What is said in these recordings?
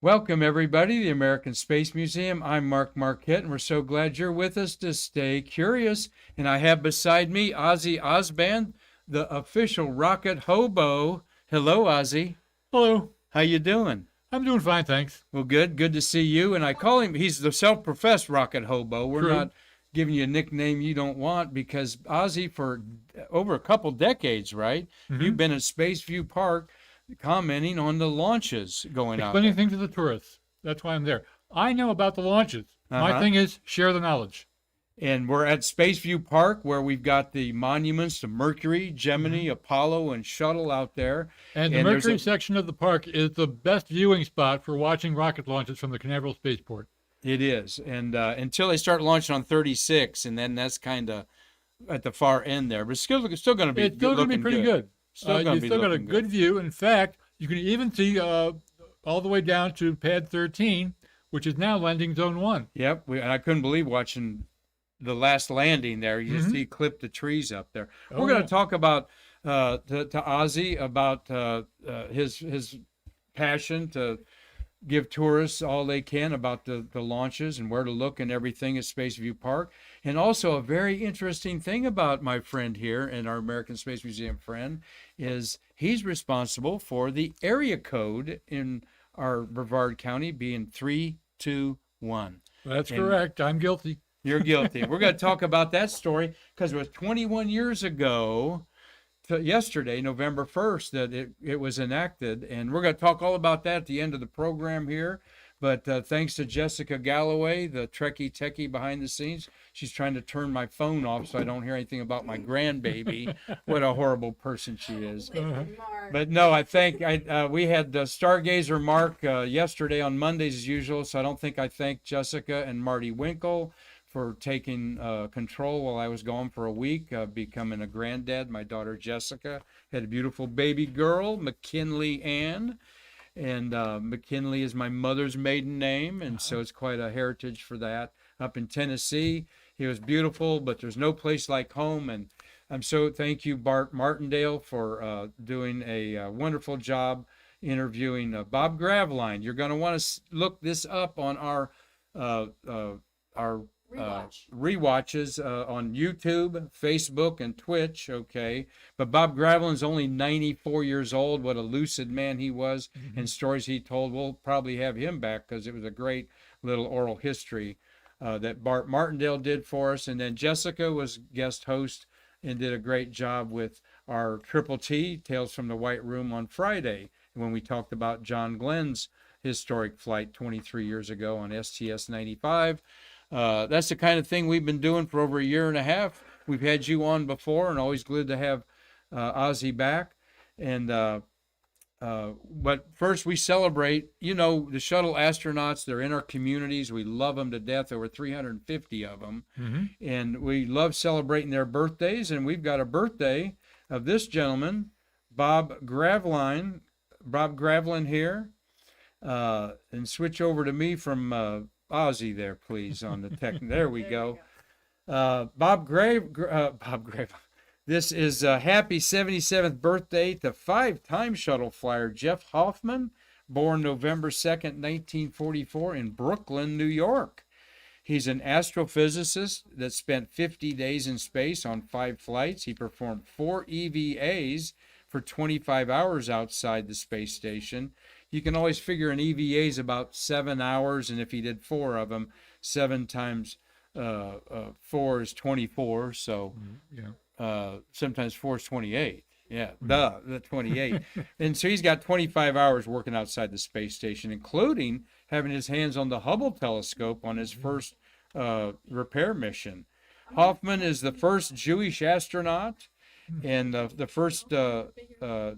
Welcome, everybody, to the American Space Museum. I'm Marquette, and we're so glad you're with us to stay curious. And I have beside me Ozzie Osband, the official rocket hobo. Hello, Ozzie. Hello. How you doing? I'm doing fine, thanks. Well, good. Good to see you. And I call him, he's the self-professed rocket hobo. We're True. not giving you a nickname you don't want because Ozzie, for over a couple decades, right? You've been at Spaceview Park commenting on the launches going out Explaining there. things to the tourists. That's why I'm there. I know about the launches. My Uh-huh. thing is share the knowledge. And we're at Spaceview Park where we've got the monuments to Mercury, Gemini, Apollo, and Shuttle out there. And the And there's Mercury a- section of the park is the best viewing spot for watching rocket launches from the Canaveral Spaceport. It is. And until they start launching on 36, and then that's kind of at the far end there. But it's still going to be It's still going to be pretty good. Still You going to be still got a looking good view. In fact, you can even see all the way down to pad 13, which is now landing zone 1. Yep. And I couldn't believe watching the last landing there. You just see clip the trees up there. We're going to talk about to Ozzie about his passion to give tourists all they can about the launches and where to look and everything at Spaceview Park. And also a very interesting thing about my friend here and our American Space Museum friend is he's responsible for the area code in our Brevard County being 321. That's And- correct. I'm guilty. You're guilty. We're going to talk about that story because it was 21 years ago yesterday, November 1st, that it was enacted. And we're going to talk all about that at the end of the program here. But thanks to Jessica Galloway, the Trekkie Tekkie behind the scenes, she's trying to turn my phone off so I don't hear anything about my grandbaby. What a horrible person she is. But no, I think we had Stargazer Mark yesterday on Mondays as usual, so I don't think I thanked Jessica and Marty Winkle for taking control while I was gone for a week, becoming a granddad. My daughter Jessica had a beautiful baby girl, McKinley Ann. And McKinley is my mother's maiden name, and so it's quite a heritage for that. Up in Tennessee, he was beautiful, but there's no place like home. And thank you, Bart Martindale, for doing a wonderful job interviewing Bob Graveline. You're going to want to look this up on our rewatches on YouTube, Facebook, and Twitch. Okay, but Bob Graveline's only 94 years old. What a lucid man he was, and stories he told. We'll probably have him back because it was a great little oral history that Bart Martindale did for us. And then Jessica was guest host and did a great job with our Triple T Tales from the White Room on Friday when we talked about John Glenn's historic flight 23 years ago on STS-95. That's the kind of thing we've been doing for over a year and a half. We've had you on before, and always glad to have Ozzie back. And but first, we celebrate. The shuttle astronauts. They're in our communities. We love them to death. Over 350 of them, and we love celebrating their birthdays. And we've got a birthday of this gentleman, Bob Graveline. Bob Graveline here, and switch over to me from. Ozzie there, please, on the tech. There we go. Bob Grave. This is a happy 77th birthday to 5-time shuttle flyer Jeff Hoffman, born November 2nd, 1944 in Brooklyn, New York. He's an astrophysicist that spent 50 days in space on 5 flights. He performed 4 EVAs for 25 hours outside the space station. You can always figure an EVA is about 7 hours, and if he did 4 of them, 7 times 4 is 24. So sometimes 4 is 28. Yeah, the 28. And so he's got 25 hours working outside the space station, including having his hands on the Hubble telescope on his first repair mission. Hoffman is the first Jewish astronaut and the first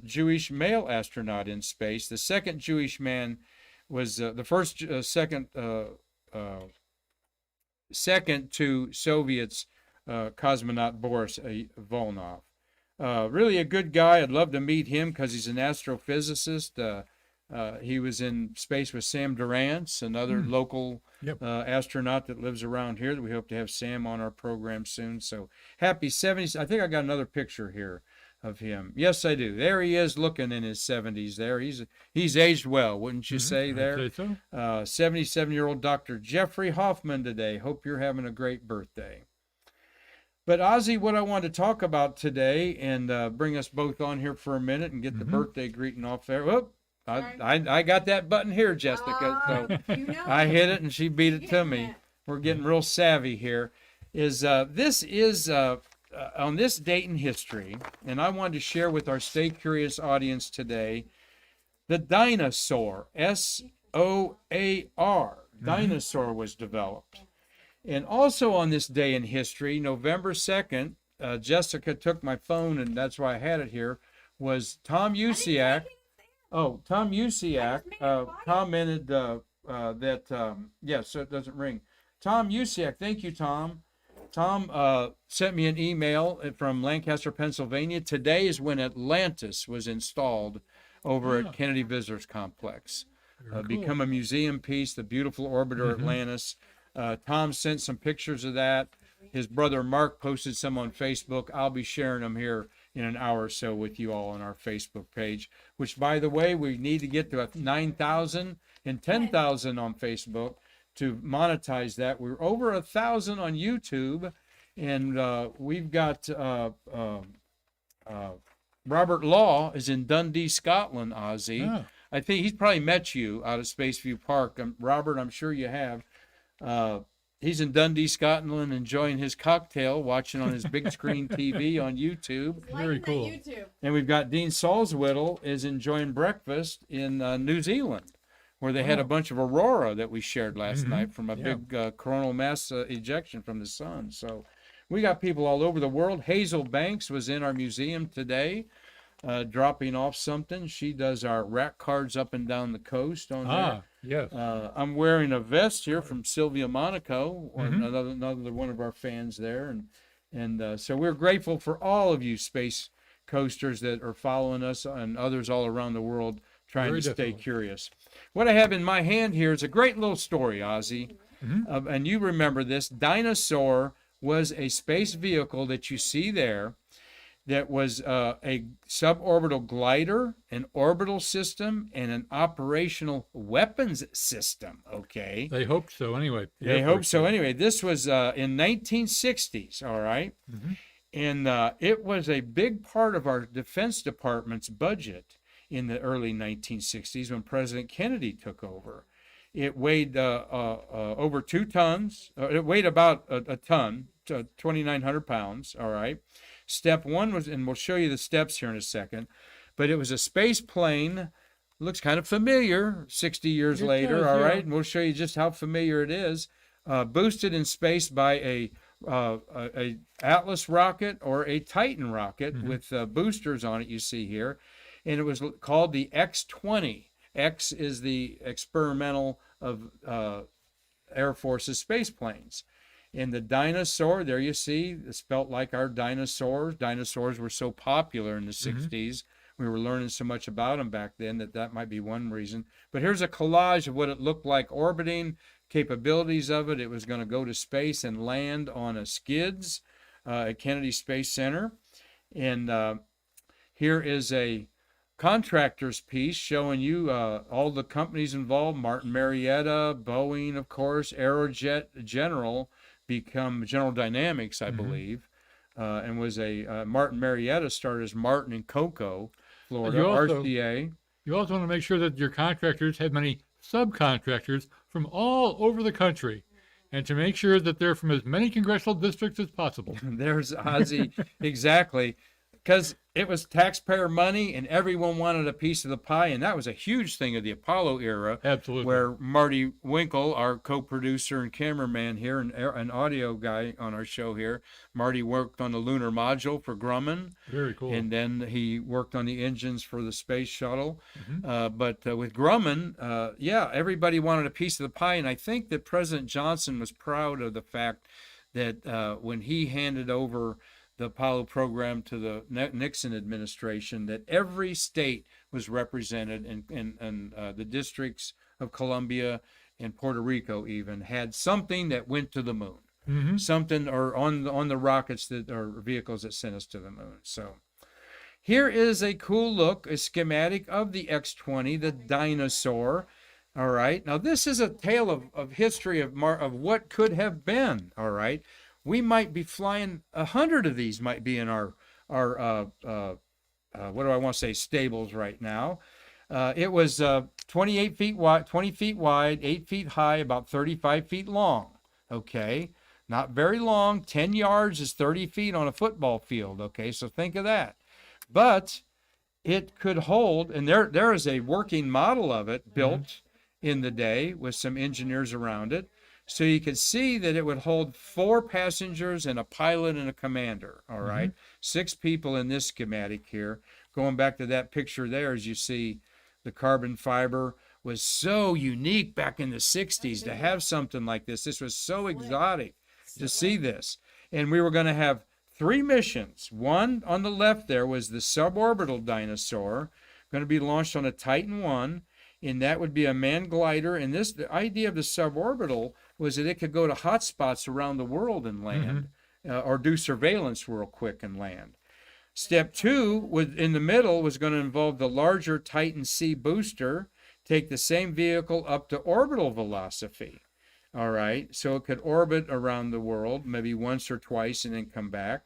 Jewish male astronaut in space. The second Jewish man was second to Soviets cosmonaut Boris Volnov. Really a good guy. I'd love to meet him because he's an astrophysicist. He was in space with Sam Durrance, another local astronaut that lives around here. That we hope to have Sam on our program soon. So happy 70s. I think I got another picture here of him. Yes, I do. There he is, looking in his 70s. There, he's aged well, wouldn't you say? There, I'd say so. 77-year-old Dr. Jeffrey Hoffman today. Hope you're having a great birthday. But Ozzie, what I want to talk about today, and bring us both on here for a minute and get the birthday greeting off there. Whoop, I got that button here, Jessica. So I hit it and she beat it to me. We're getting real savvy here. This is on this date in history, and I wanted to share with our Stay Curious audience today, the Dynasoar, S-O-A-R, Dynasoar was developed. And also on this day in history, November 2nd, Jessica took my phone, and that's why I had it here, was Tom Usiak. Oh, Tom Usiak commented that, yes, so it doesn't ring. Tom Usiak, thank you, Tom. Tom sent me an email from Lancaster, Pennsylvania. Today is when Atlantis was installed over at Kennedy Visitors Complex. Become a museum piece, the beautiful orbiter Atlantis. Tom sent some pictures of that. His brother Mark posted some on Facebook. I'll be sharing them here in an hour or so with you all on our Facebook page, which, by the way, we need to get to 9,000 and 10,000 on Facebook to monetize that. We're over 1,000 on YouTube, and we've got Robert Law is in Dundee, Scotland, Ozzie. Yeah. I think he's probably met you out at Spaceview Park. Robert, I'm sure you have. He's in Dundee, Scotland, enjoying his cocktail, watching on his big screen TV on YouTube. Very cool. And we've got Dean Salzwedel is enjoying breakfast in New Zealand, where they had a bunch of aurora that we shared last night from a big coronal mass ejection from the sun. So we got people all over the world. Hazel Banks was in our museum today, dropping off something. She does our rack cards up and down the coast on there. Yes. I'm wearing a vest here from Sylvia Monaco, another one of our fans there, and so we're grateful for all of you space coasters that are following us and others all around the world trying to stay curious. What I have in my hand here is a great little story, Ozzie, and you remember this. Dynasoar was a space vehicle that you see there that was a suborbital glider, an orbital system, and an operational weapons system, okay? They hoped so anyway. They hoped so anyway. This was in 1960s, all right? And it was a big part of our Defense Department's budget in the early 1960s when President Kennedy took over. It weighed over 2 tons. It weighed about a ton, 2,900 pounds, all right? Step one was, and we'll show you the steps here in a second, but it was a space plane. Looks kind of familiar 60 years later, all right? And we'll show you just how familiar it is. Boosted in space by a Atlas rocket or a Titan rocket with boosters on it, you see here. And it was called the X-20. X is the experimental of Air Force's space planes. And the Dynasoar, there you see, it's spelt like our dinosaurs. Dinosaurs were so popular in the 60s. We were learning so much about them back then that might be one reason. But here's a collage of what it looked like orbiting, capabilities of it. It was going to go to space and land on a skids at Kennedy Space Center. And here is a contractor's piece showing you all the companies involved. Martin Marietta, Boeing, of course, Aerojet General, become General Dynamics, I believe, and was Martin Marietta started as Martin and Cocoa, Florida, RCA. You also want to make sure that your contractors have many subcontractors from all over the country, and to make sure that they're from as many congressional districts as possible. There's Ozzie, exactly, because it was taxpayer money and everyone wanted a piece of the pie, and that was a huge thing of the Apollo era. Absolutely. Where Marty Winkle, our co-producer and cameraman here and an audio guy on our show here, Marty worked on the lunar module for Grumman. Very cool. And then he worked on the engines for the space shuttle. But with Grumman, everybody wanted a piece of the pie, and I think that President Johnson was proud of the fact that when he handed over the Apollo program to the Nixon administration, that every state was represented, and the districts of Columbia and Puerto Rico even had something that went to the moon, something or on the rockets that or vehicles that sent us to the moon. So here is a cool look, a schematic of the X-20, the Dynasoar. All right. Now, this is a tale of history of what could have been. All right. We might be flying 100 of these might be in our what do I want to say, stables right now. It was 28 feet wide, 20 feet wide, 8 feet high, about 35 feet long. Okay. Not very long. 10 yards is 30 feet on a football field. Okay. So think of that. But it could hold, and there is a working model of it built in the day with some engineers around it. So you could see that it would hold 4 passengers and a pilot and a commander. All right. 6 people in this schematic here. Going back to that picture there, as you see, the carbon fiber was so unique back in the 60s to have something like this. This was so exotic to see this. And we were going to have 3 missions. One on the left there was the suborbital Dynasoar, going to be launched on a Titan 1, and that would be a manned glider. And the idea of the suborbital was that it could go to hot spots around the world and land, or do surveillance real quick and land. Step 2, in the middle, was going to involve the larger Titan C booster, take the same vehicle up to orbital velocity. All right, so it could orbit around the world, maybe once or twice, and then come back.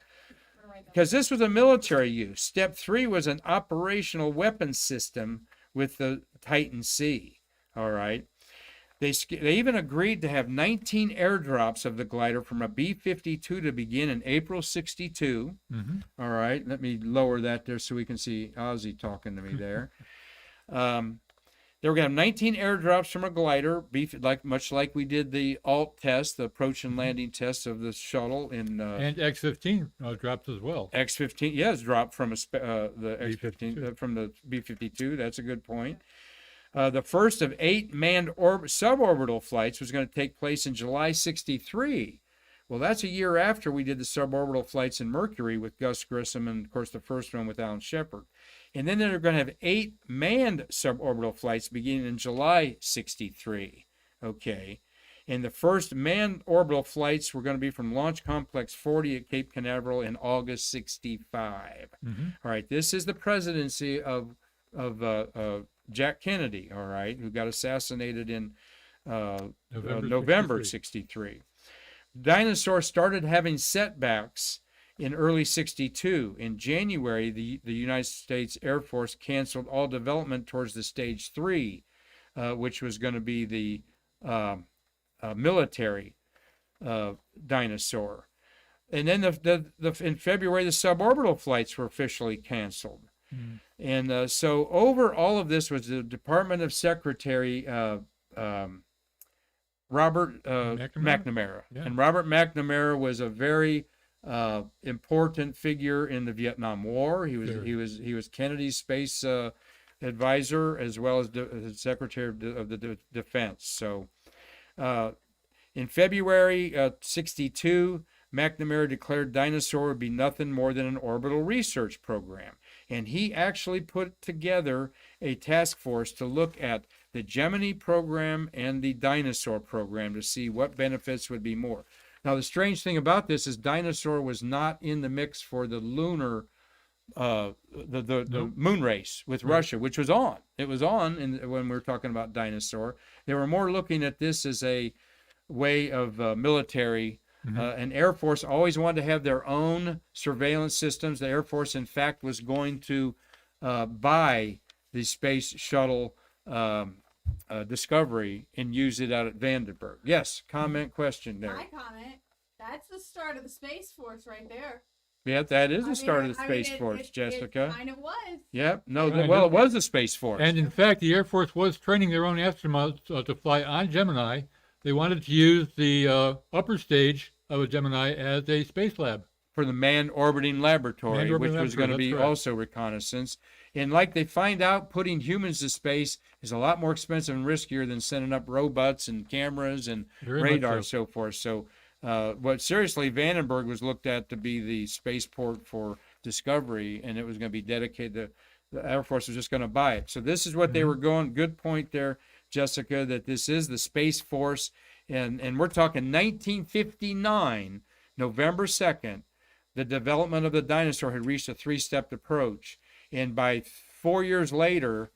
Because this was a military use. Step 3 was an operational weapons system with the Titan C. All right. They even agreed to have 19 airdrops of the glider from a B-52 to begin in April 62. All right, let me lower that there so we can see Ozzie talking to me there. They were going to have 19 airdrops from a glider, much like we did the ALT test, the approach and landing test of the shuttle in. And X-15 dropped as well. X-15, yes, dropped from the X-15 from the B-52. That's a good point. The first of 8 manned suborbital flights was going to take place in July 63. Well, that's a year after we did the suborbital flights in Mercury with Gus Grissom and, of course, the first one with Alan Shepard. And then they're going to have 8 manned suborbital flights beginning in July 63. Okay. And the first manned orbital flights were going to be from Launch Complex 40 at Cape Canaveral in August 65. All right. This is the presidency of Jack Kennedy, all right, who got assassinated in November 63. Dynasoar started having setbacks in early 62. In January, the United States Air Force canceled all development towards the Stage 3, which was going to be the military Dynasoar. And then in February, the suborbital flights were officially canceled. And so over all of this was the Department of Secretary Robert McNamara. Yeah. And Robert McNamara was a very important figure in the Vietnam War. He was Kennedy's space advisor as well as the Secretary of the Defense. So in February 62, McNamara declared Dynasoar would be nothing more than an orbital research program. And he actually put together a task force to look at the Gemini program and the Dynasoar program to see what benefits would be more. Now, the strange thing about this is Dynasoar was not in the mix for the lunar, the moon race with Russia, which was on. It was on when we were talking about Dynasoar. They were more looking at this as a way of military. And Air Force always wanted to have their own surveillance systems. The Air Force, in fact, was going to buy the space shuttle Discovery and use it out at Vandenberg. Yes, comment, question there. My comment, that's the start of the Space Force right there. Yeah, that is the start of the Space Force, Jessica. It kind of was. Yep. No, well, it was the Space Force. And in fact, the Air Force was training their own astronauts to fly on Gemini. They wanted to use the upper stage of a Gemini as a space lab. For the manned orbiting laboratory, which was going to be also reconnaissance. And like they find out, putting humans to space is a lot more expensive and riskier than sending up robots and cameras and radar and so forth. So seriously, Vandenberg was looked at to be the spaceport for Discovery, and it was going to be dedicated. The Air Force was just going to buy it. So this is what they were going. Good point there, Jessica, that this is the Space Force. And we're talking 1959, November 2nd, the development of the Dynasoar had reached a 3-step approach. And by 4 years later,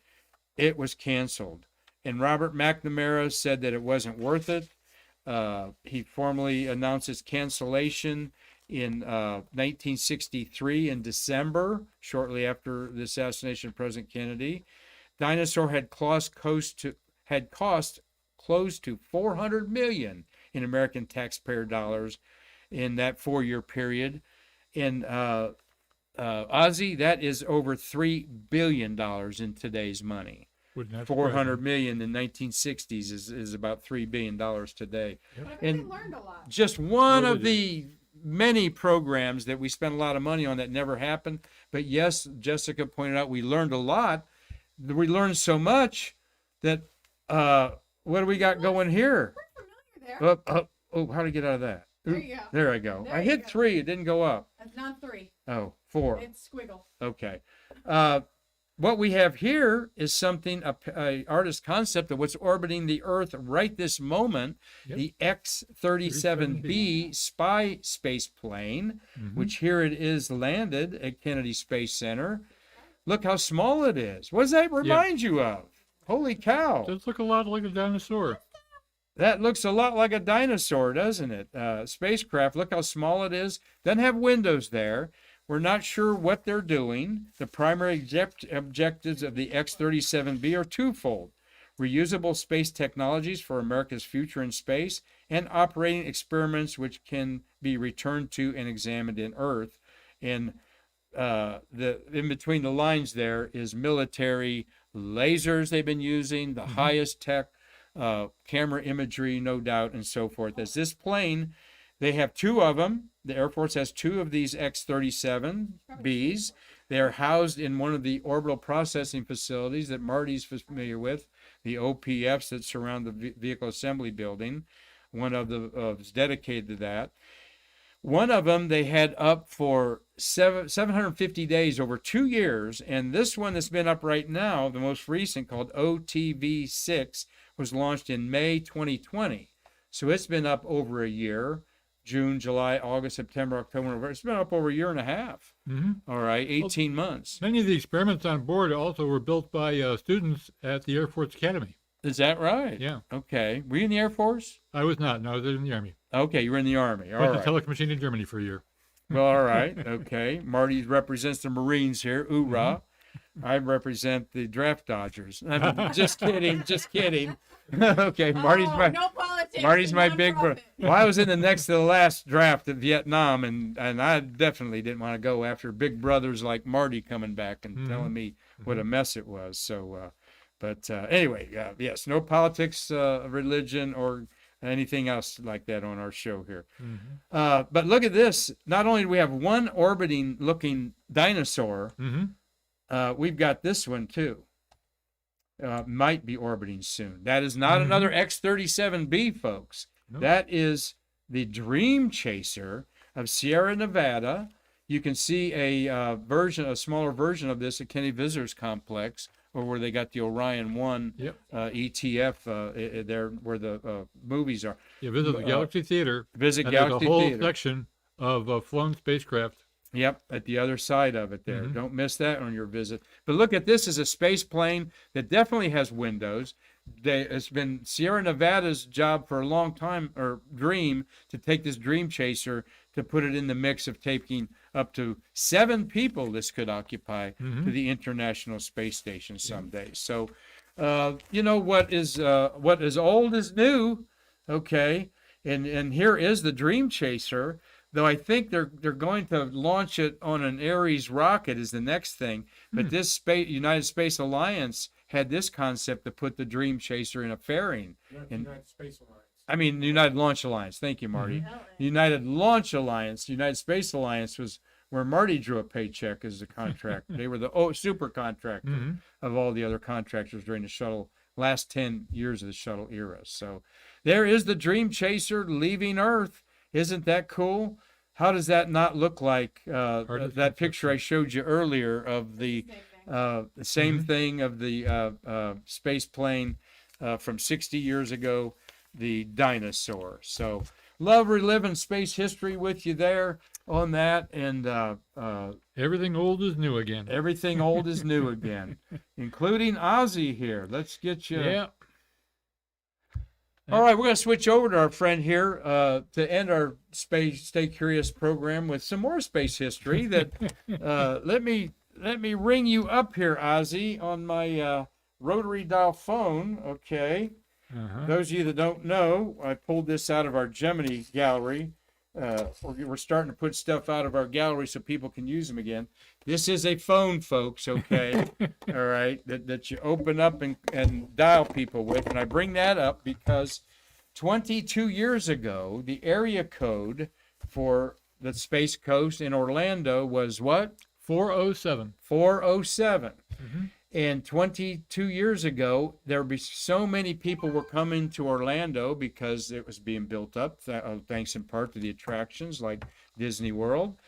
it was canceled. And Robert McNamara said that it wasn't worth it. He formally announced its cancellation in 1963 in December, shortly after the assassination of President Kennedy. Dynasoar had cost close to $400 million in American taxpayer dollars in that 4-year period. And Ozzie, that is over $3 billion in today's money. 400 million in 1960s is about $3 billion today. But I bet And they learned a lot. just one of the many programs that we spent a lot of money on that never happened. But yes, Jessica pointed out we learned a lot. We learned so much that what do we got going here? Pretty familiar there. How to get out of that? There you go. There I go. There I you hit go. 3. It didn't go up. That's not 3. Oh, 4. It's squiggle. Okay. What we have here is something, a artist concept of what's orbiting the Earth right this moment, the X-37B spy space plane, which here it is landed at Kennedy Space Center. Look how small it is. What does that remind you of? Holy cow. It does look a lot like a dinosaur. That looks a lot like a dinosaur, doesn't it? Spacecraft, look how small it is. Doesn't have windows there. We're not sure what they're doing. The primary objectives of the X-37B are twofold: reusable space technologies for America's future in space, and operating experiments which can be returned to and examined in Earth. And in between the lines there is military lasers they've been using, the highest tech camera imagery, no doubt, and so forth. As this plane, they have 2 of them. The Air Force has 2 of these X-37Bs. They are housed in one of the orbital processing facilities that Marty's familiar with, the OPFs that surround the vehicle assembly building. One of them is dedicated to that. One of them they had up for 750 days over 2 years, and this one that's been up right now, the most recent, called OTV-6, was launched in May 2020. So it's been up over a year. June, July, August, September, October, November. It's been up over a year and a half. All right, 18 months. Many of the experiments on board also were built by students at the Air Force Academy. Is that right? Yeah. Okay. Were you in the Air Force? I was not. No, I was in the Army. Okay, you were in the Army. All Went right. to telecommuting in Germany for a year. Well, all right. Okay. Marty represents the Marines here. Hoorah. I represent the draft dodgers. I mean, just kidding. Just kidding. Okay. Marty's No politics. Marty's my big brother. Non-profit. Well, I was in the next to the last draft of Vietnam, and I definitely didn't want to go after big brothers like Marty coming back and telling me what a mess it was. So, anyway, yes, no politics, religion, or anything else like that on our show here. But look at this. Not only do we have one orbiting-looking dinosaur, we've got this one too. Might be orbiting soon. That is not another X-37B, folks. No. That is the Dream Chaser of Sierra Nevada. You can see a smaller version of this at Kennedy Visitors Complex, or where they got the Orion 1 ETF there where the movies are. Yeah, visit the Galaxy Theater. Visit and Galaxy there's a whole Theater. section of flown spacecraft. Yep, at the other side of it there. Don't miss that on your visit. But look at this as a space plane that definitely has windows. It's been Sierra Nevada's job for a long time, or dream, to take this Dream Chaser to put it in the mix of taking up to 7 people this could occupy to the International Space Station someday. So, what is old is new, okay? And here is the Dream Chaser. Though I think they're going to launch it on an Ares rocket is the next thing. But this United Space Alliance had this concept to put the Dream Chaser in a fairing. United Space Alliance. I mean, the United Launch Alliance. Thank you, Marty. The United Launch Alliance, United Space Alliance was where Marty drew a paycheck as a contractor. They were the super contractor of all the other contractors during the shuttle, last 10 years of the shuttle era. So there is the Dream Chaser leaving Earth. Isn't that cool? How does that not look like that picture I showed you earlier of the same thing of the space plane from 60 years ago, the Dynasoar? So love reliving space history with you there. on that, and Everything old is new again. everything old is new again, including Ozzie here. Let's get you. Yeah. All right, we're going to switch over to our friend here to end our Space Stay Curious program with some more space history. That let me ring you up here, Ozzie, on my rotary dial phone. Okay. Those of you that don't know, I pulled this out of our Gemini gallery. We're starting to put stuff out of our gallery so people can use them again. This is a phone, folks, okay? All right, that you open up and dial people with. And I bring that up because 22 years ago, the area code for the Space Coast in Orlando was what? 407. 407. And 22 years ago, there would be so many people were coming to Orlando because it was being built up, thanks in part to the attractions like Disney World,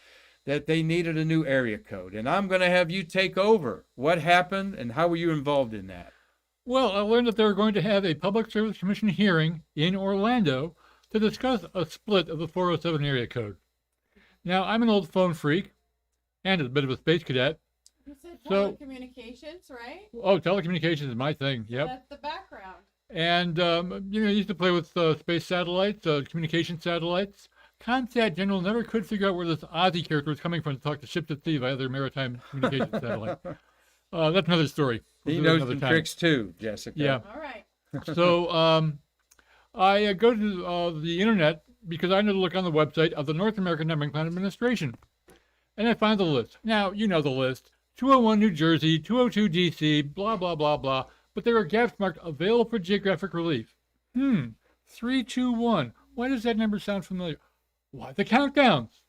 that they needed a new area code. And I'm going to have you take over. What happened and how were you involved in that? Well, I learned that they were going to have a Public Service Commission hearing in Orlando to discuss a split of the 407 area code. Now, I'm an old phone freak and a bit of a space cadet. You said So- telecommunications, right? Oh, telecommunications is my thing. Yep. That's the background. And, I used to play with space satellites, communication satellites. Comsat General never could figure out where this Ozzie character was coming from to talk to ships at sea via their maritime communication satellite. That's another story. We'll He do it knows another some time. tricks too, Jessica. Yeah. All right. So I go to the internet because I know to look on the website of the North American Numbering Administration. And I find the list. Now, you know the list. 201 New Jersey, 202 DC, blah, blah, blah, blah. But there are gaps marked available for geographic relief. 321. Why does that number sound familiar? Why, the countdowns.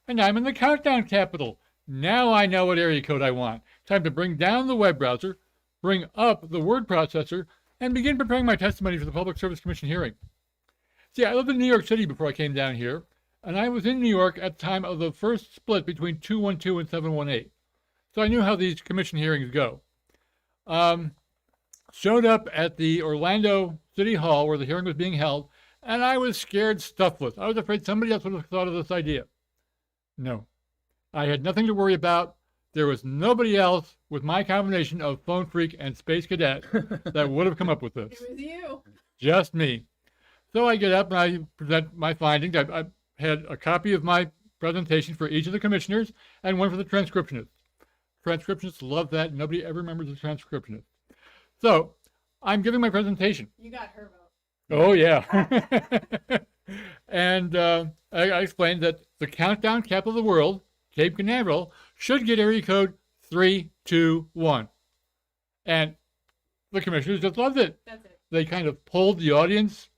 And I'm in the countdown capital. Now I know what area code I want. Time to bring down the web browser, bring up the word processor, and begin preparing my testimony for the Public Service Commission hearing. See, I lived in New York City before I came down here, and I was in New York at the time of the first split between 212 and 718. So I knew how these commission hearings go. Showed up at the Orlando City Hall where the hearing was being held, and I was scared stiffless. I was afraid somebody else would have thought of this idea. No, I had nothing to worry about. There was nobody else with my combination of phone freak and space cadet that would have come up with this. It was you. Just me. So I get up and I present my findings. I had a copy of my presentation for each of the commissioners and one for the transcriptionist. Transcriptionists love that. Nobody ever remembers the transcriptionist. So I'm giving my presentation. You got her vote. Oh, yeah. And I explained that the countdown capital of the world, Cape Canaveral, should get area code 321. And the commissioners just loved it. That's it. They kind of polled the audience.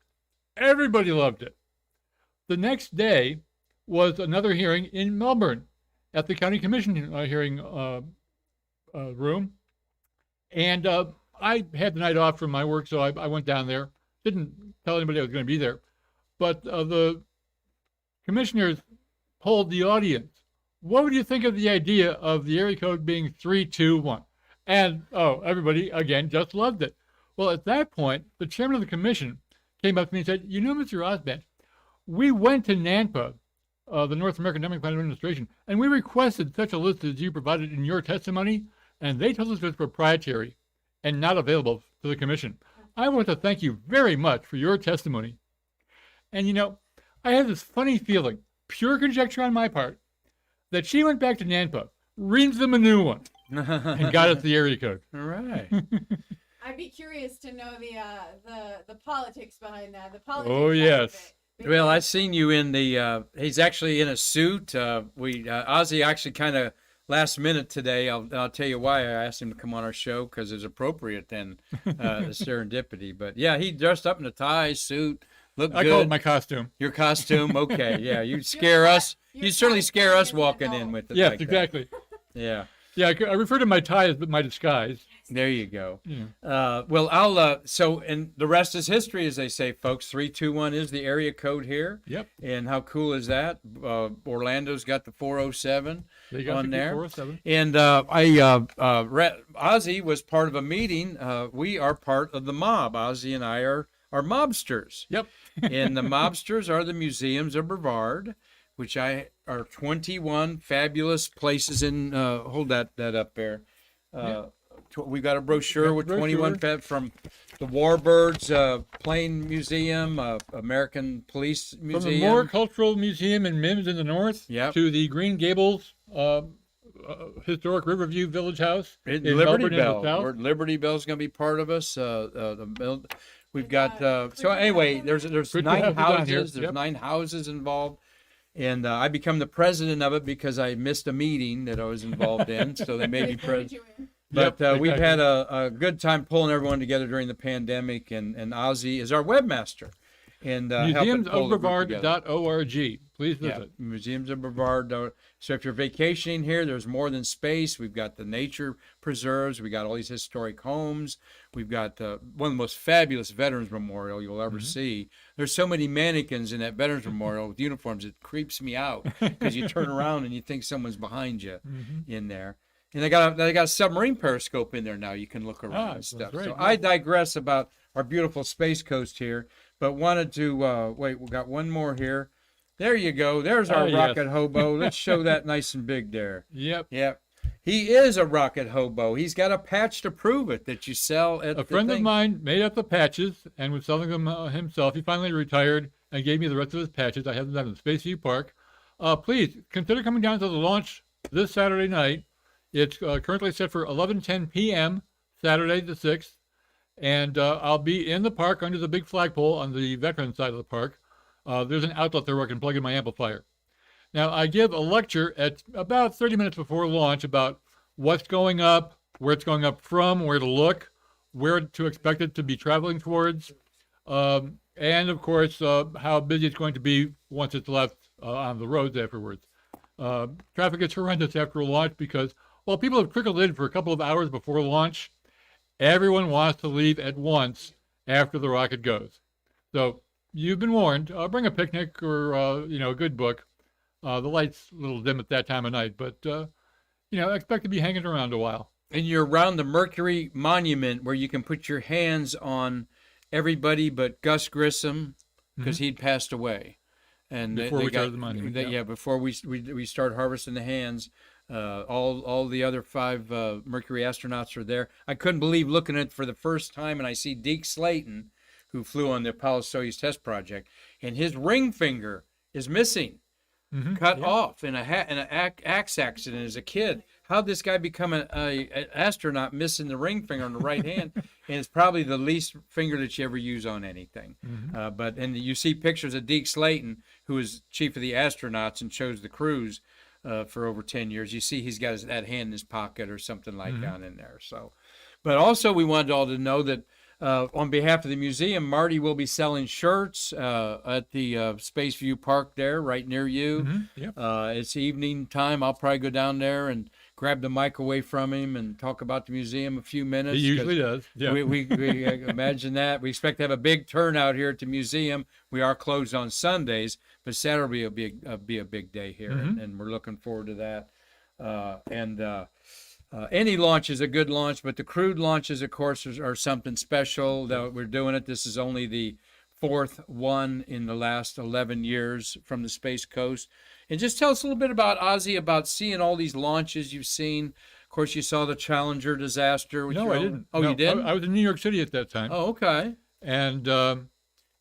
Everybody loved it. The next day was another hearing in Melbourne at the county commission hearing room. And I had the night off from my work, so I went down there. Didn't tell anybody I was going to be there. But the commissioners polled the audience. What would you think of the idea of the area code being 321? And, everybody, again, just loved it. Well, at that point, the chairman of the commission came up to me and said, you know, Mr. Osband, we went to NANPA, the North American Numbering Plan Administration, and we requested such a list as you provided in your testimony, and they told us it was proprietary and not available to the commission. I want to thank you very much for your testimony. And, you know, I have this funny feeling, pure conjecture on my part, that she went back to NANPA, reamed them a new one, and got us the area code. All right. I'd be curious to know the politics behind that. The politics. Oh, side of yes. it. Well, I seen you in the. He's actually in a suit. Ozzie actually kind of last minute today. I'll tell you why I asked him to come on our show because it's appropriate and the serendipity. But yeah, he dressed up in a tie, suit, looked I good. call it my costume. Your costume, okay? Yeah, you scare us. You certainly scare us walking in with it. Yes, like that. exactly. Yeah. Yeah, I refer to my tie as my disguise. There you go. Yeah. Well, I'll. So, and the rest is history, as they say, folks. 321 is the area code here. Yep. And how cool is that? Orlando's got the 407 They got on there. 407. And Ozzie was part of a meeting. We are part of the mob. Ozzie and I are mobsters. Yep. And the mobsters are the museums of Brevard. which are 21 fabulous places in. Hold that up there. We've got a brochure with 21 from the Warbirds Plane Museum, American Police Museum. From the Moore Cultural Museum in Mims in the north to the Green Gables Historic Riverview Village House in Liberty Melbourne Bell. in the south. Liberty Bell's going to be part of us. We've got so anyway. There's 9 houses. There's 9 houses involved. And I become the president of it because I missed a meeting that I was involved in, so they made me president. But we've had a good time pulling everyone together during the pandemic, and Ozzie is our webmaster. And museumsofbrevard.org. Please visit. Yeah, Museums of Brevard. So if you're vacationing here, there's more than space. We've got the nature preserves. We got all these historic homes. We've got one of the most fabulous Veterans Memorial you'll ever see. There's so many mannequins in that Veterans Memorial with uniforms. It creeps me out because you turn around and you think someone's behind you in there. And they got a submarine periscope in there now. You can look around and stuff. So I digress about our beautiful Space Coast here, but wanted to wait. We got one more here. There you go. There's our rocket hobo. Let's show that nice and big there. Yep. He is a rocket hobo. He's got a patch to prove it that you sell at. A friend of mine made up the patches and was selling them himself. He finally retired and gave me the rest of his patches. I have them in Spaceview Park. Please consider coming down to the launch this Saturday night. It's currently set for 11:10 p.m. Saturday the 6th, and I'll be in the park under the big flagpole on the veteran side of the park. There's an outlet there where I can plug in my amplifier. Now, I give a lecture at about 30 minutes before launch about what's going up, where it's going up from, where to look, where to expect it to be traveling towards, and, of course, how busy it's going to be once it's left on the roads afterwards. Traffic is horrendous after launch because while people have trickled in for a couple of hours before launch, everyone wants to leave at once after the rocket goes. So you've been warned. Bring a picnic or a good book. The light's a little dim at that time of night, but expect to be hanging around a while. And you're around the Mercury Monument where you can put your hands on everybody but Gus Grissom because he'd passed away. And before we started the monument. Before we start harvesting the hands. All the other 5 Mercury astronauts are there. I couldn't believe looking at it for the first time, and I see Deke Slayton, who flew on the Apollo-Soyuz test project, and his ring finger is missing, cut off in an axe accident as a kid. How'd this guy become an astronaut missing the ring finger on the right hand? And it's probably the least finger that you ever use on anything. But you see pictures of Deke Slayton, who was chief of the astronauts and chose the crews for over 10 years. You see he's got that hand in his pocket or something like down in there. So, but also we wanted all to know that on behalf of the museum, Marty will be selling shirts at the Spaceview Park there, right near you. It's evening time. I'll probably go down there and grab the mic away from him and talk about the museum a few minutes. He usually does. Yeah. We imagine that. We expect to have a big turnout here at the museum. We are closed on Sundays, but Saturday will be a big day here, and we're looking forward to that. Any launch is a good launch, but the crewed launches, of course, are something special that we're doing it. This is only the 4th one in the last 11 years from the Space Coast. And just tell us a little bit about Ozzie, about seeing all these launches you've seen. Of course, you saw the Challenger disaster. No, I didn't. Oh, no, you didn't? I was in New York City at that time. Oh, okay. And, all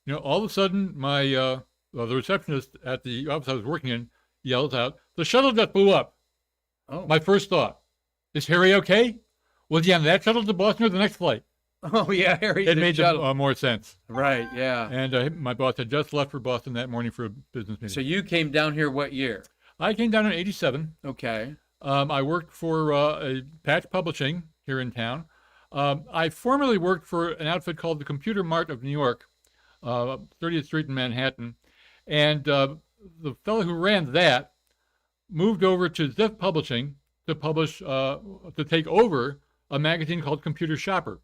of a sudden, my the receptionist at the office I was working in yells out, "The shuttle just blew up." Oh. My first thought, is Harry okay? Was he on that shuttle to Boston or the next flight? Oh, yeah, Harry. It made more sense. Right, yeah. And my boss had just left for Boston that morning for a business meeting. So you came down here what year? I came down in 87. Okay. I worked for a Patch Publishing here in town. I formerly worked for an outfit called the Computer Mart of New York, 30th Street in Manhattan. And the fellow who ran that moved over to Ziff Publishing to publish, to take over a magazine called Computer Shopper.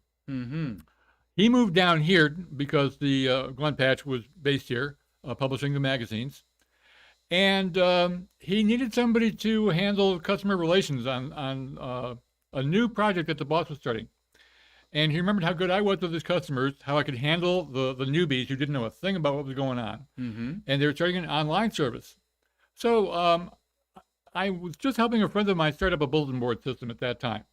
He moved down here because the Glenn Patch was based here, publishing the magazines. And he needed somebody to handle customer relations on a new project that the boss was starting. And he remembered how good I was with his customers, how I could handle the newbies who didn't know a thing about what was going on. And they were starting an online service. So I was just helping a friend of mine start up a bulletin board system at that time.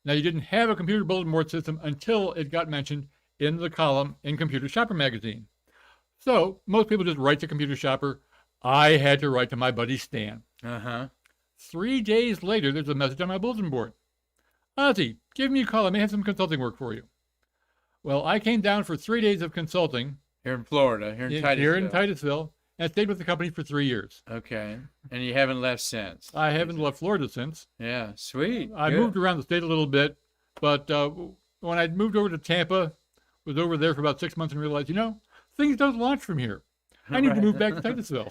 Now, you didn't have a computer bulletin board system until it got mentioned in the column in Computer Shopper magazine. So most people just write to Computer Shopper. I had to write to my buddy Stan. 3 days later, there's a message on my bulletin board. Ozzie, give me a call. I may have some consulting work for you. Well, I came down for 3 days of consulting. Here in Florida, here in Titusville. Here in Titusville, and stayed with the company for 3 years. Okay. And you haven't left since? I haven't left Florida since. Yeah, sweet. I Good. moved around the state a little bit, but when I moved over to Tampa, was over there for about 6 months and realized, things don't launch from here. I need to move back to Titusville.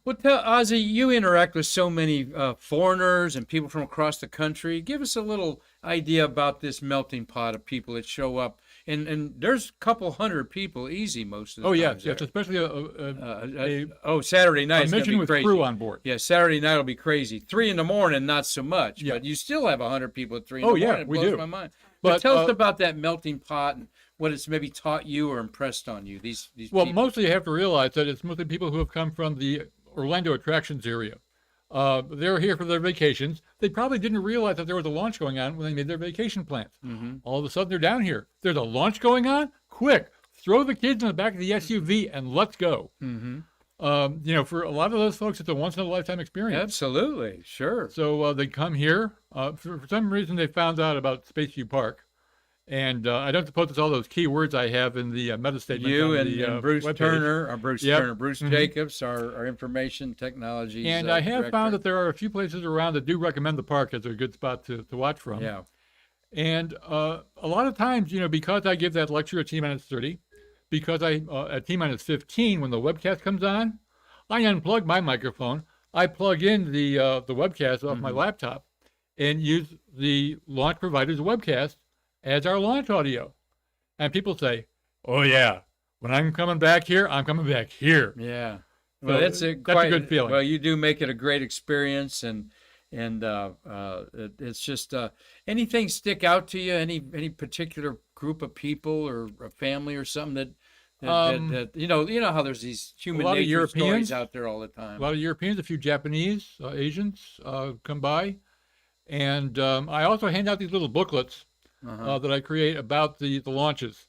Well, tell Ozzie, you interact with so many foreigners and people from across the country. Give us a little idea about this melting pot of people that show up. And there's a couple hundred people easy most of the time. Yes, especially Saturday night. A mission with crazy. crew on board. Yeah, Saturday night will be crazy. 3 a.m, not so much. Yeah. But you still have 100 people at 3 a.m. It we blows do. my mind. But tell us about that melting pot and what it's maybe taught you or impressed on you. These Well, people. mostly you have to realize that it's mostly people who have come from the Orlando attractions area. They're here for their vacations. They probably didn't realize that there was a launch going on when they made their vacation plans. All of a sudden, they're down here. There's a launch going on? Quick, throw the kids in the back of the SUV and let's go. For a lot of those folks, it's a once-in-a-lifetime experience. Absolutely, sure. So they come here. For some reason, they found out about Spaceview Park. And I don't suppose it's all those key words I have in the meta statement. You on and, the, and Bruce webpage. Turner, Bruce Mhm. Jacobs, our information technology. And I have found that there are a few places around that do recommend the park as a good spot to watch from. Yeah. And a lot of times, because I give that lecture at T-minus 30, because I at T-minus 15, when the webcast comes on, I unplug my microphone, I plug in the webcast off my laptop, and use the launch provider's webcast as our launch audio. And people say, oh yeah, when I'm coming back here, I'm coming back here. Yeah. So Well, that's a good feeling. Well, you do make it a great experience, and it's just anything stick out to you? Any particular group of people or a family or something that you know how there's these human lot of nature Europeans. stories out there all the time. A lot of Europeans, a few Japanese, Asians come by. And I also hand out these little booklets that I create about the launches.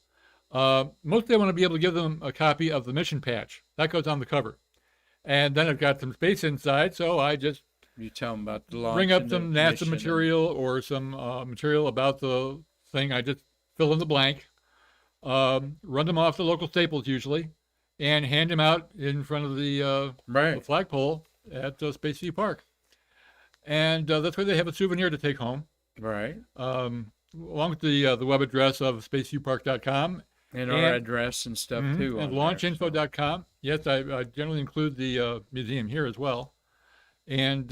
Mostly I want to be able to give them a copy of the mission patch. That goes on the cover. And then I've got some space inside, so I just You tell them about the launch. bring up and some the NASA mission material or some material about the thing. I just fill in the blank, run them off the local Staples usually, and hand them out in front of the Right. flagpole at Spaceview Park. And that's where they have a souvenir to take home, Right. along with the web address of spaceviewpark.com. And our address and stuff too. And on there, launchinfo.com. Yes, I generally include the museum here as well. And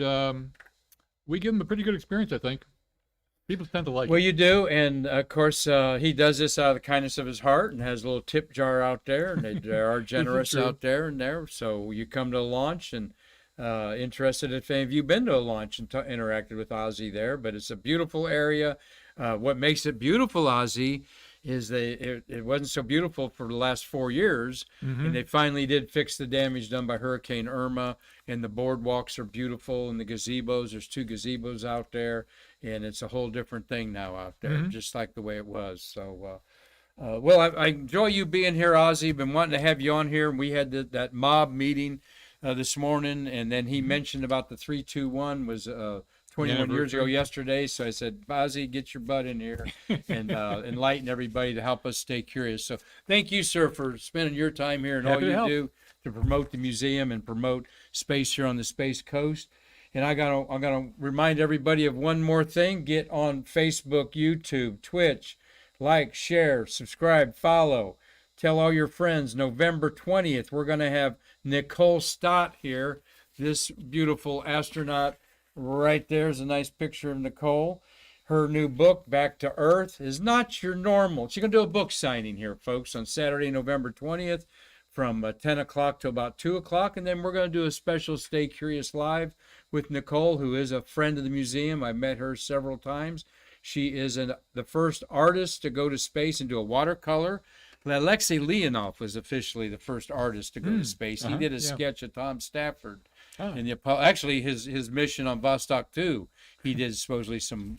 we give them a pretty good experience, I think. People tend to like Well, it. you do, and of course, he does this out of the kindness of his heart, and has a little tip jar out there, and they are generous true. out there and there. So you come to a launch, and interested if any of you been to a launch and interacted with Ozzie there, but it's a beautiful area. What makes it beautiful, Ozzie, is it wasn't so beautiful for the last 4 years, and they finally did fix the damage done by Hurricane Irma, and the boardwalks are beautiful, and the gazebos, there's 2 gazebos out there, and it's a whole different thing now out there, just like the way it was. So, well, I enjoy you being here, Ozzie. Been wanting to have you on here, and we had that mob meeting this morning, and then he mentioned about the 321 was 21 years ago yesterday. So I said, Ozzie, get your butt in here and enlighten everybody to help us stay curious. So thank you, sir, for spending your time here and Happy all to you help. do to promote the museum and promote space here on the Space Coast. And I'm gonna remind everybody of one more thing. Get on Facebook, YouTube, Twitch, like, share, subscribe, follow. Tell all your friends. November 20th, we're going to have Nicole Stott here, this beautiful astronaut. Right there's a nice picture of Nicole. Her new book, Back to Earth, is not your normal. She's going to do a book signing here, folks, on Saturday, November 20th from 10 o'clock to about 2 o'clock. And then we're going to do a special Stay Curious Live with Nicole, who is a friend of the museum. I met her several times. She is the first artist to go to space and do a watercolor. Alexei Leonov was officially the first artist to go to space. He did a sketch of Tom Stafford Ah. in the actually his mission on Vostok 2, he did supposedly some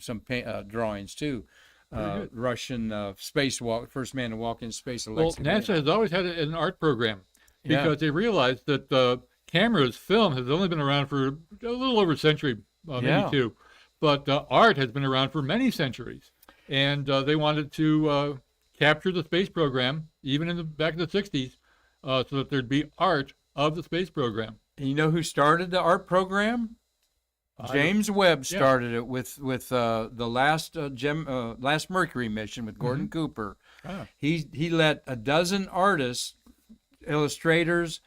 drawings too. Very good. Russian spacewalk, first man to walk in space. Well, Alexei NASA has always had an art program Yeah. because they realized that cameras, film has only been around for a little over a century, maybe Yeah. two, but art has been around for many centuries, and they wanted to capture the space program even in the back in the '60s, so that there'd be art of the space program. And you know who started the art program? James Webb started it with the last last Mercury mission with Gordon Cooper. Ah. He let a dozen artists, illustrators,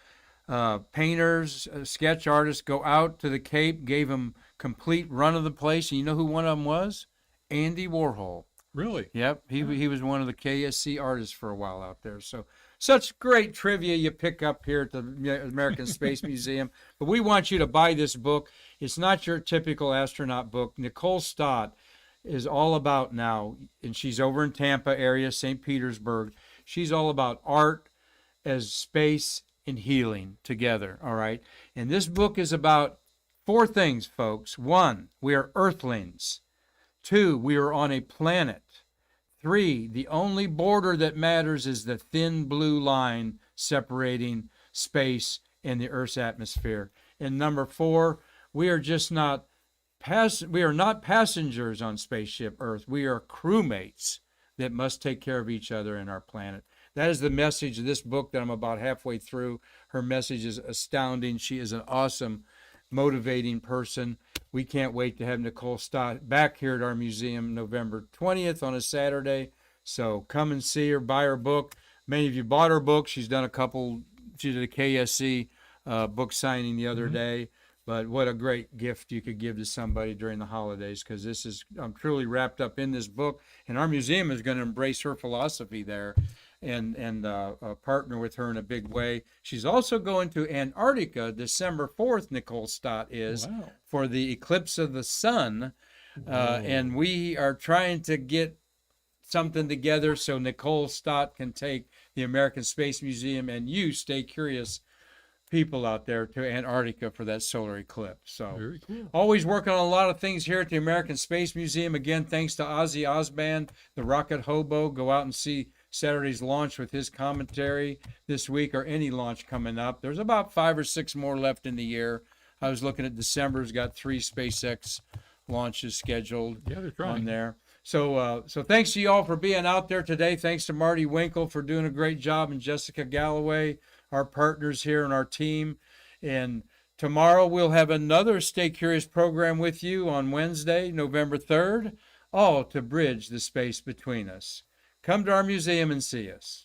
painters, sketch artists go out to the Cape, gave them complete run of the place. And you know who one of them was? Andy Warhol. Really? Yep, he was one of the KSC artists for a while out there. So such great trivia you pick up here at the American Space Museum. But we want you to buy this book. It's not your typical astronaut book. Nicole Stott is all about now, and she's over in Tampa area, St. Petersburg. She's all about art as space and healing together, all right? And this book is about 4 things, folks. 1, we are earthlings. 2, we are on a planet. 3, the only border that matters is the thin blue line separating space and the Earth's atmosphere. And number 4, we are just not passengers on spaceship Earth. We are crewmates that must take care of each other and our planet. That is the message of this book that I'm about halfway through. Her message is astounding. She is an awesome, motivating person. We can't wait to have Nicole Stott back here at our museum November 20th on a Saturday. So come and see her, buy her book. Many of you bought her book. She's done a couple. She did a KSC book signing the other day. But what a great gift you could give to somebody during the holidays, because I'm truly wrapped up in this book. And our museum is going to embrace her philosophy there and partner with her in a big way. She's also going to Antarctica December 4th, Nicole Stott is, Wow. for the eclipse of the sun. And we are trying to get something together so Nicole Stott can take the American Space Museum and you, Stay Curious people out there, to Antarctica for that solar eclipse. So Very cool. always working on a lot of things here at the American Space Museum. Again, thanks to Ozzie Osband, the Rocket Hobo. Go out and see Saturday's launch with his commentary this week, or any launch coming up. There's about 5 or 6 more left in the year. I was looking at December's got 3 SpaceX launches scheduled Yeah, they're trying. on there. So thanks to you all for being out there today. Thanks to Marty Winkle for doing a great job, and Jessica Galloway, our partners here and our team. And tomorrow we'll have another Stay Curious program with you on Wednesday, November 3rd, all to bridge the space between us. Come to our museum and see us.